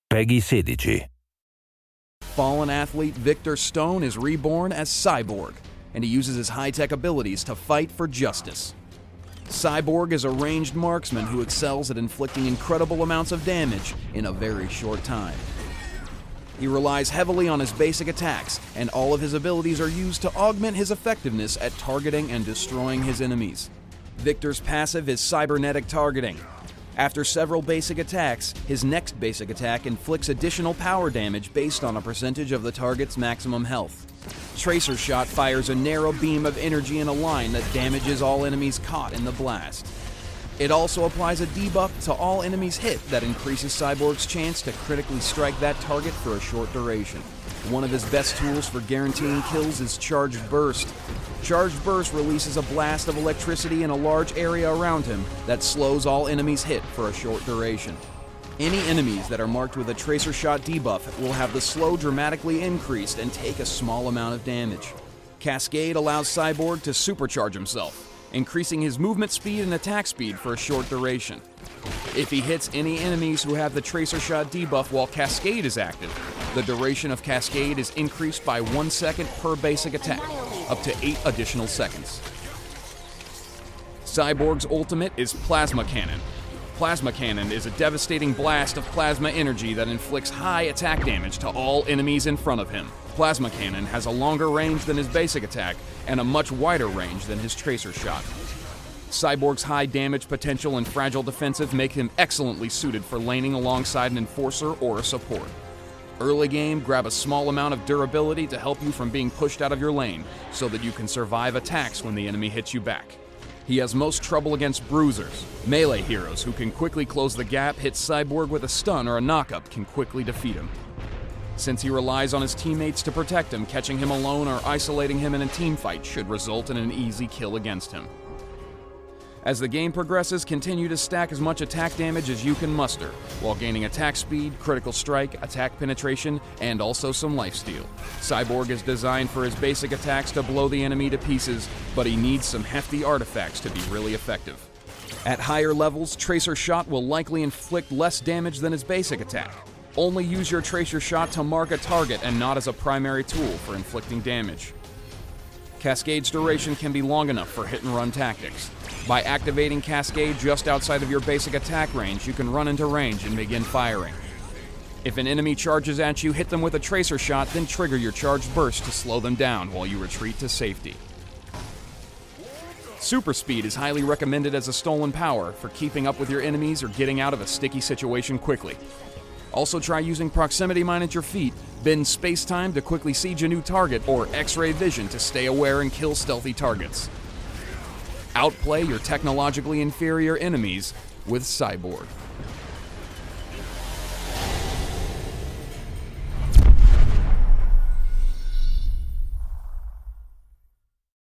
Peggy 16. Fallen athlete Victor Stone is reborn as Cyborg, and he uses his high-tech abilities to fight for justice. Cyborg is a ranged marksman who excels at inflicting incredible amounts of damage in a very short time. He relies heavily on his basic attacks, and all of his abilities are used to augment his effectiveness at targeting and destroying his enemies. Victor's passive is cybernetic targeting. After several basic attacks, his next basic attack inflicts additional power damage based on a percentage of the target's maximum health. Tracer Shot fires a narrow beam of energy in a line that damages all enemies caught in the blast. It also applies a debuff to all enemies hit that increases Cyborg's chance to critically strike that target for a short duration. One of his best tools for guaranteeing kills is Charged Burst. Charged Burst releases a blast of electricity in a large area around him that slows all enemies hit for a short duration. Any enemies that are marked with a Tracer Shot debuff will have the slow dramatically increased and take a small amount of damage. Cascade allows Cyborg to supercharge himself, increasing his movement speed and attack speed for a short duration. If he hits any enemies who have the Tracer Shot debuff while Cascade is active, the duration of Cascade is increased by 1 second per basic attack, up to 8 additional seconds. Cyborg's ultimate is Plasma Cannon. Plasma Cannon is a devastating blast of plasma energy that inflicts high attack damage to all enemies in front of him. Plasma Cannon has a longer range than his basic attack and a much wider range than his Tracer Shot. Cyborg's high damage potential and fragile defensive make him excellently suited for laning alongside an enforcer or a support. Early game, grab a small amount of durability to help you from being pushed out of your lane so that you can survive attacks when the enemy hits you back. He has most trouble against bruisers. Melee heroes who can quickly close the gap, hit Cyborg with a stun or a knockup can quickly defeat him. Since he relies on his teammates to protect him, catching him alone or isolating him in a teamfight should result in an easy kill against him. As the game progresses, continue to stack as much attack damage as you can muster, while gaining attack speed, critical strike, attack penetration, and also some lifesteal. Cyborg is designed for his basic attacks to blow the enemy to pieces, but he needs some hefty artifacts to be really effective. At higher levels, Tracer Shot will likely inflict less damage than his basic attack. Only use your Tracer Shot to mark a target and not as a primary tool for inflicting damage. Cascade's duration can be long enough for hit-and-run tactics. By activating Cascade just outside of your basic attack range, you can run into range and begin firing. If an enemy charges at you, hit them with a Tracer Shot, then trigger your Charged Burst to slow them down while you retreat to safety. Super Speed is highly recommended as a stolen power for keeping up with your enemies or getting out of a sticky situation quickly. Also try using Proximity Mine at your feet, bend space-time to quickly siege a new target, or X-ray vision to stay aware and kill stealthy targets. Outplay your technologically inferior enemies with Cyborg.